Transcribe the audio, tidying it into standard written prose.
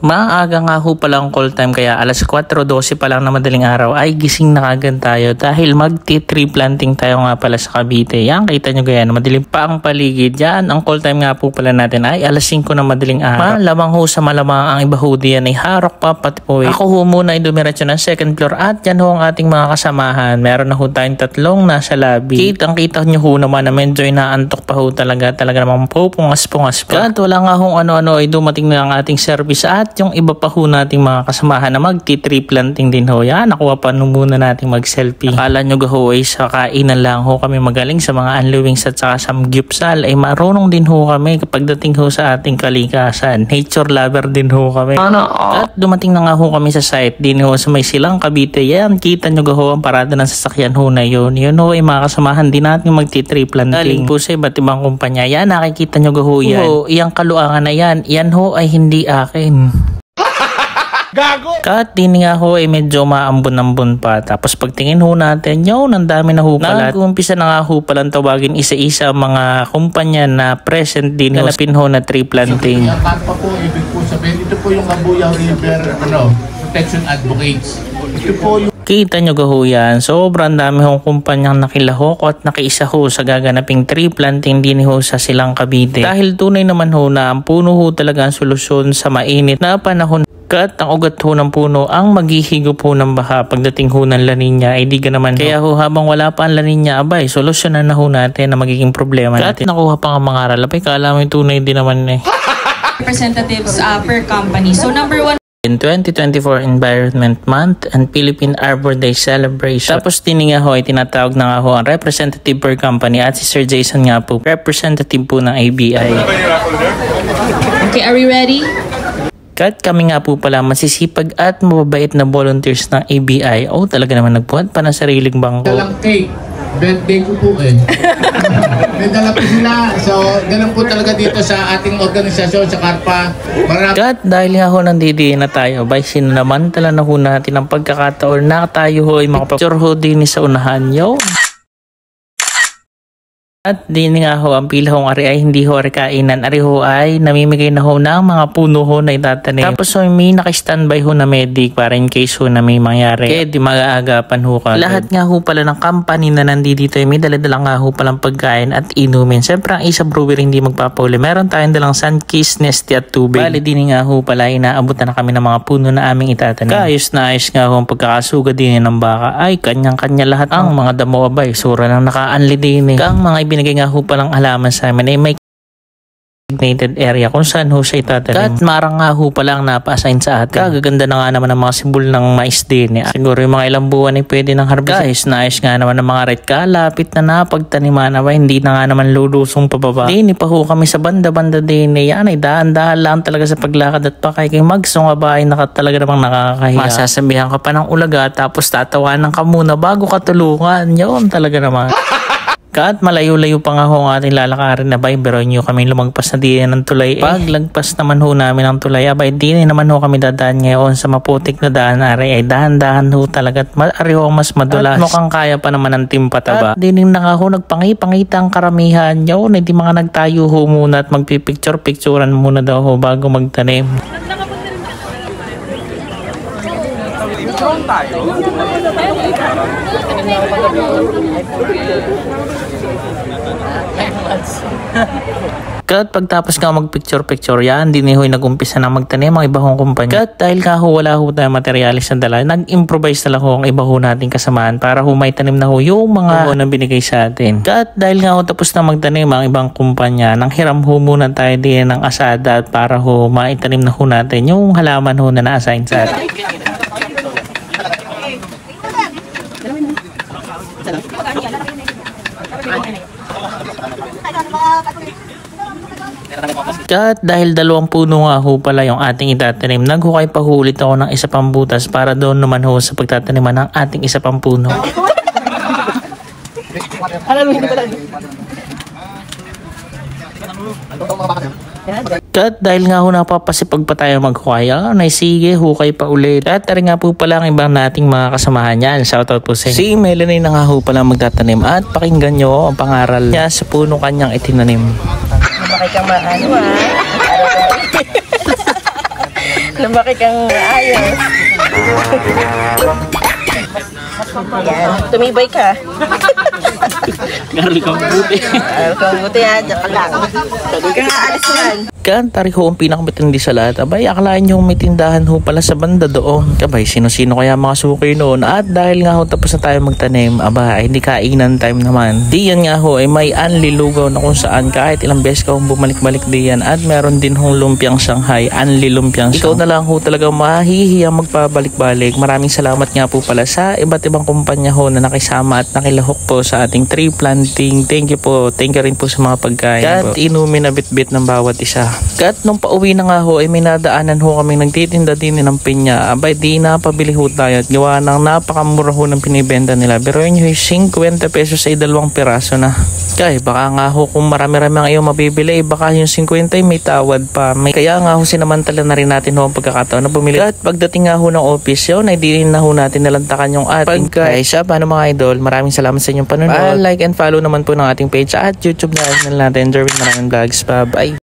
Maaga nga ho pala ang call time kaya alas 4:12 pa lang na madaling araw ay gising na kagad tayo dahil magti-tree planting tayo nga pala sa Cavite. Yan, kita nyo ganyan, madilim pa ang paligid. Yan, ang call time nga po pala natin ay alas 5 na madaling araw. Malamang ho sa malamang ang iba ho diyan ay harok pa pati po. Ako ho muna ay dumiretso ng second floor at yan ho ang ating mga kasamahan. Meron na ho tayong tatlong nasa lobby. Kitang-kita nyo ho naman na medyo inaantok pa ho talaga namang po pungas-pungas pa. At wala nga hong ano-ano ay dumating na ang ating service at yung iba pa ho nating mga kasamahan na magti-tree planting din ho. Yan, nakuha pa nung muna nating mag-selfie. Akala nyo ho ay sa kainan lang ho kami magaling sa mga unlewings at saka samgyupsal ay marunong din ho kami kapag dating ho sa ating kalikasan. Nature lover din ho kami. At dumating na nga ho kami sa site din ho sa may Silang Cavite. Yan, kita nyo ho ang parada ng sasakyan ho na yun. Yun ho ay mga kasamahan din natin magti-tree planting. Galing po sa iba't ibang kumpanya. Yan, nakikita nyo ho yan. Iyang kaluangan na yan. Yan ho ay hindi akin. Gago! Kat din nga ho ay medyo maambon-ambon pa. Tapos pagtingin ho natin, yun, ang dami na ho pala. Nag-uumpisa na nga ho palang tawagin isa-isa mga kumpanya na present din galapin ho na tree planting. Ang pa po, ibig po sabihin, ito po yung Kabuyao River Protection Advocates. Ito po yung kita nyo ho yan, sobrang dami hong kumpanyang nakilahok at nakiisa ho sa gaganaping tree planting din ho sa Silang Cavite. Dahil tunay naman ho na ang puno ho talaga ang solusyon sa mainit na panahon. Kat ang ugat ho ng puno ang maghihigop ho ng baha pagdating ho ng La Nina ay di ka naman. Kaya ho habang wala pa ang La Nina, abay, solusyonan na ho natin na magiging problema natin. Kat nakuha pa ang mga aral, abay, kala mo yung tunay din naman eh. Representatives per company. So number 1. In 2024 Environment Month and Philippine Arbor Day Celebration. Tapos din nga ho ay tinatawag na nga ho ang representative per company at si Sir Jason nga po, representative po ng ABI. Okay, are we ready? Kat kami nga po pala masisipag at mababait na volunteers ng ABI. Oh, talaga naman nagbuhat pa ng sariling bangko. dalang cake. Birthday ko po eh. May dala po sila. So, ganun po talaga dito sa ating organisasyon sa Carpa. Kat dahil nga ho nandito na tayo, by sinamantala na ho natin ang pagkakataon na tayo ho ay makapicture ho din sa unahan. Yo! At din nga ho, ang pila hong ari ay hindi ho ari kainan. Ari ho ay namimigay na ho ng mga puno ho na itatanim. Tapos ho, may naka-standby ho na medic para in case ho na may mangyari. Kaya di mag-aagapan ho ka. Lahat nga ho pala ng company na nandito ay may daladala nga ho palang pagkain at inumin. Siyempre ang isa brewer hindi magpapauli. Meron tayong dalang Sunkist, Nesty at tubig. Bali din nga ho pala, inaabot na kami ng mga puno na aming itatanim. Kaayos na ayos nga ho ang pagkakasuga din ng baka. Ay, kanyang-kanya lahat ang mga damo abay. Sura nang naka-unli din eh. Kang mga binigay nga ho palang halaman sa amin ay may designated area kung saan ho siya itatanim. At marang nga ho palang napa-assign sa atin. Kagaganda na nga naman ng mga sibol ng mais din. Siguro yung mga ilang buwan ay pwede ng harvest. Guys, naayos nga naman ng mga red kalapit na napagtaniman. Aba, hindi na nga naman lulusong pababa. Dini pa ho kami sa banda-banda din. Yan ay dahan-dahan lang talaga sa paglakad at pakay kay magsong aba ay talaga namang nakakahiya. Masasabihan ka pa ng ulaga tapos tatawanan ka muna bago ka tulungan. Yun talaga naman. Kat malayo-layo pa nga ho ang ating lalakarin na bay, pero nyo kami lumagpas na din ng tulay. Paglagpas naman ho namin ng tulay, abay din naman ho kami dadaan ngayon sa maputik na daan. Ari ay dahan-dahan ho talaga at ari ho mas madulas. At mukhang kaya pa naman ng timpataba. At din na nga ho nagpangipangita ang karamihan. Yun, hindi mga nagtayo ho muna at magpipicture-picturean muna daw ho bago magtanim. Kat pagtapos nga magpicture-picture yan, din ho nag-umpisa na magtanim ang iba hong kumpanya. Kat dahil nga ho wala ho tayo materialis na dala, nag-improvise na lang ho ang iba ho nating kasamaan para ho may tanim na ho yung mga ho na binigay sa atin. Kat dahil nga ho tapos na magtanim ang ibang kumpanya, nang hiram ho muna tayo din ng asada para ho maitanim na ho natin yung halaman ho na na-assign sa atin. At dahil 2 puno nga ho pala yung ating itatanim, naghukay pa ho ulit ako ng isa pang butas para doon naman ho sa pagtataniman ng ating isa pang puno. At dahil nga ho napapasipag pa tayo maghukay, sige hukay pa ulit. At tari nga po pala ang ibang nating mga kasamahan yan. Shoutout po sa si Melanie na nga ho pala magtatanim at pakinggan nyo ang pangaral niya sa puno kanyang itinanim. Lumaki kang ayos. Yan, tumibay ka. Garol kang buti. Ayaw kang buti ha, dyan ka lang. Hindi ka nga alis yan. Kantari ho ang pinakamatindi sa lahat. Abay, akalain nyo may tindahan ho pala sa banda doon. Abay, sino-sino kaya mga suki noon. At dahil nga ho tapos na tayo magtanim, aba, hindi kainan time naman. Diyan nga ho ay may anlilugaw na kung saan kahit ilang beses ka hong bumalik-balik diyan. At meron din hong lumpiang Shanghai, lumpiang Ikaw na lang ho talaga mahihiyang magpabalik-balik. Maraming salamat nga po pala sa iba't ibang kumpanya ho na nakisama at nakilahok po sa ating tree planting. Thank you po. Thank you rin po sa mga pagkain. At inumin na bit-bit ng bawat isa. Kat nung pauwi na nga ho ay may nadaanan ho kami nagtitinda din ng pinya. Abay di napabili ho tayo at gawa ng napakamura ho ng pinibenta nila. Pero yun yung 50 pesos ay 2 piraso na. Kaya baka nga ho kung marami-rami ang iyong mabibili baka yung 50 ay may tawad pa. Kaya nga ho sinamantala na rin natin ho ang pagkakataon na bumili. At pagdating nga ho ng office yun ay di rin na ho natin nalantakan yung ating pagkaisa. Paano mga idol? Maraming salamat sa inyong panonood. Like and follow naman po ng ating page at YouTube na natin. Derwin Maraming Vlogs. Bye bye.